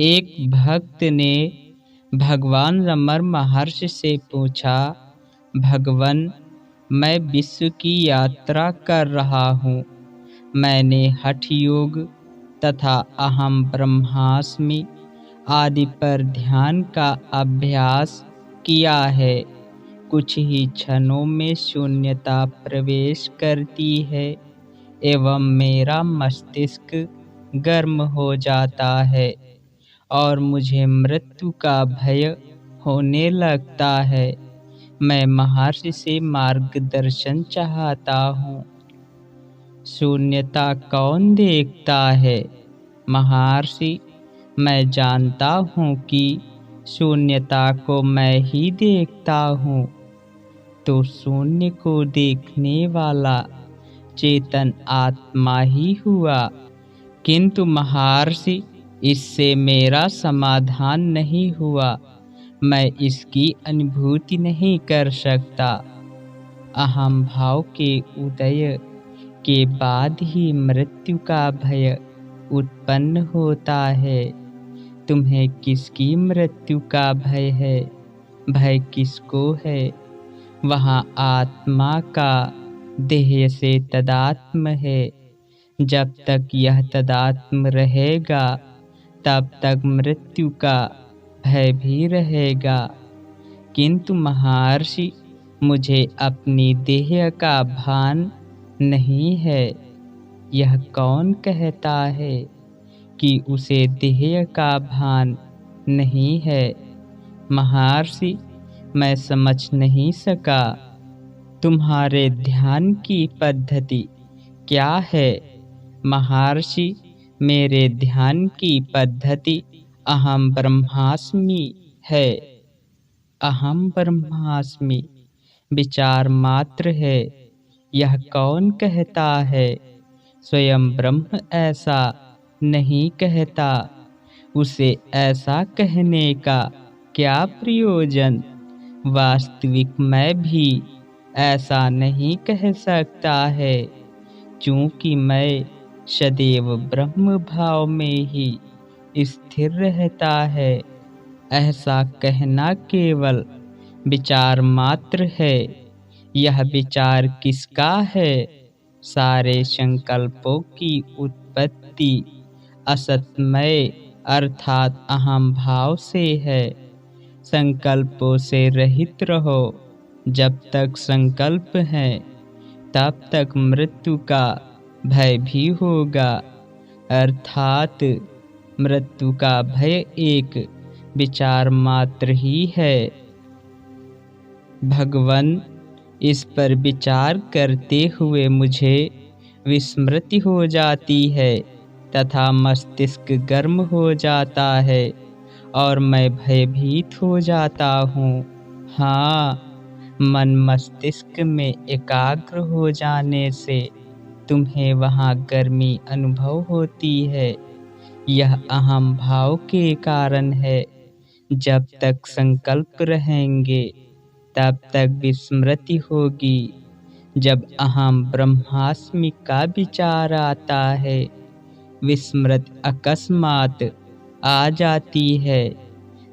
एक भक्त ने भगवान रमण महर्षि से पूछा, भगवन, मैं विश्व की यात्रा कर रहा हूँ। मैंने हठ योग तथा अहम ब्रह्मास्मि आदि पर ध्यान का अभ्यास किया है। कुछ ही क्षणों में शून्यता प्रवेश करती है एवं मेरा मस्तिष्क गर्म हो जाता है और मुझे मृत्यु का भय होने लगता है। मैं महर्षि से मार्गदर्शन चाहता हूँ। शून्यता कौन देखता है? महर्षि, मैं जानता हूँ कि शून्यता को मैं ही देखता हूँ। तो शून्य को देखने वाला चेतन आत्मा ही हुआ। किंतु महर्षि, इससे मेरा समाधान नहीं हुआ। मैं इसकी अनुभूति नहीं कर सकता। अहम भाव के उदय के बाद ही मृत्यु का भय उत्पन्न होता है। तुम्हें किसकी मृत्यु का भय है? भय किसको है? वहाँ आत्मा का देह से तदात्म है। जब तक यह तदात्म रहेगा तब तक मृत्यु का भय भी रहेगा। किंतु महर्षि, मुझे अपनी देह का भान नहीं है। यह कौन कहता है कि उसे देह का भान नहीं है? महर्षि, मैं समझ नहीं सका। तुम्हारे ध्यान की पद्धति क्या है? महर्षि, मेरे ध्यान की पद्धति अहम ब्रह्मास्मि है। अहम ब्रह्मास्मि विचार मात्र है। यह कौन कहता है? स्वयं ब्रह्म ऐसा नहीं कहता। उसे ऐसा कहने का क्या प्रयोजन? वास्तविक मैं भी ऐसा नहीं कह सकता है, क्योंकि मैं सदैव ब्रह्म भाव में ही स्थिर रहता है। ऐसा कहना केवल विचार मात्र है। यह विचार किसका है? सारे संकल्पों की उत्पत्ति असतमय अर्थात अहम भाव से है। संकल्पों से रहित रहो। जब तक संकल्प है तब तक मृत्यु का भय भी होगा। अर्थात मृत्यु का भय एक विचार मात्र ही है। भगवन, इस पर विचार करते हुए मुझे विस्मृति हो जाती है तथा मस्तिष्क गर्म हो जाता है और मैं भयभीत हो जाता हूँ। हाँ, मन मस्तिष्क में एकाग्र हो जाने से तुम्हें वहाँ गर्मी अनुभव होती है। यह अहम भाव के कारण है। जब तक संकल्प रहेंगे तब तक विस्मृति होगी। जब अहम ब्रह्मास्मि का विचार आता है, विस्मृति अकस्मात आ जाती है।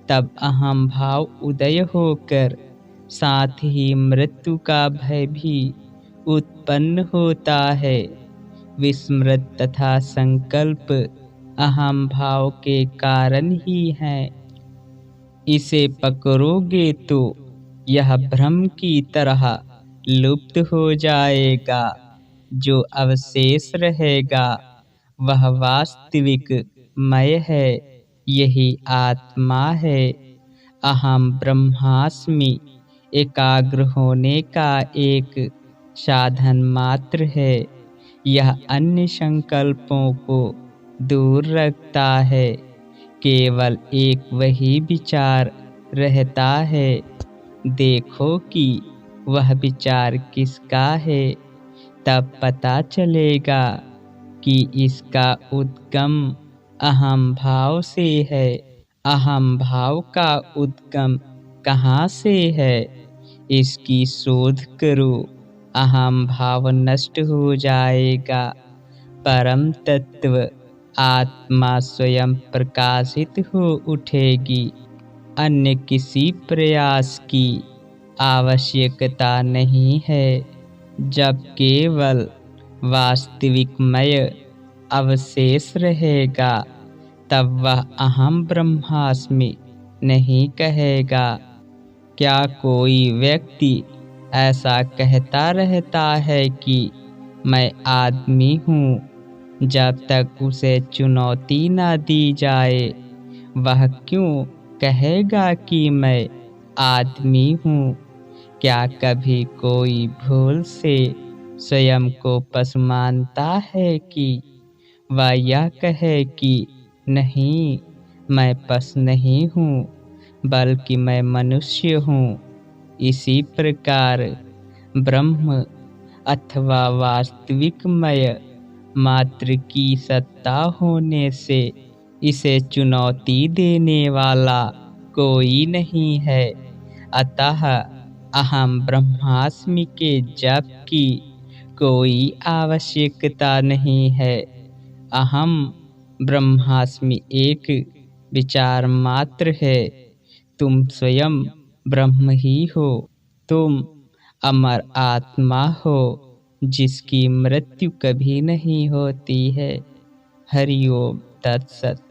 तब अहम भाव उदय होकर साथ ही मृत्यु का भय भी उत्पन्न होता है। विस्मृति तथा संकल्प अहम भाव के कारण ही हैं। इसे पकड़ोगे तो यह भ्रम की तरह लुप्त हो जाएगा। जो अवशेष रहेगा वह वास्तविक मैं है। यही आत्मा है। अहम ब्रह्मास्मि एकाग्र होने का एक साधन मात्र है। यह अन्य संकल्पों को दूर रखता है। केवल एक वही विचार रहता है। देखो कि वह विचार किसका है, तब पता चलेगा कि इसका उद्गम अहम भाव से है। अहम भाव का उद्गम कहाँ से है? इसकी शोध करो। अहम भाव नष्ट हो जाएगा। परम तत्व आत्मा स्वयं प्रकाशित हो उठेगी। अन्य किसी प्रयास की आवश्यकता नहीं है। जब केवल वास्तविकमय अवशेष रहेगा, तब वह अहम ब्रह्मास्मि नहीं कहेगा। क्या कोई व्यक्ति ऐसा कहता रहता है कि मैं आदमी हूँ, जब तक उसे चुनौती न दी जाए? वह क्यों कहेगा कि मैं आदमी हूँ? क्या कभी कोई भूल से स्वयं को पशु मानता है कि वह यह कहे कि नहीं, मैं पशु नहीं हूँ, बल्कि मैं मनुष्य हूँ? इसी प्रकार ब्रह्म अथवा वास्तविकमय मात्र की सत्ता होने से इसे चुनौती देने वाला कोई नहीं है। अतः अहम ब्रह्मास्मि के जप की कोई आवश्यकता नहीं है। अहम ब्रह्मास्मि एक विचार मात्र है। तुम स्वयं ब्रह्म ही हो। तुम अमर आत्मा हो, जिसकी मृत्यु कभी नहीं होती है। हरि ओम तत्सत।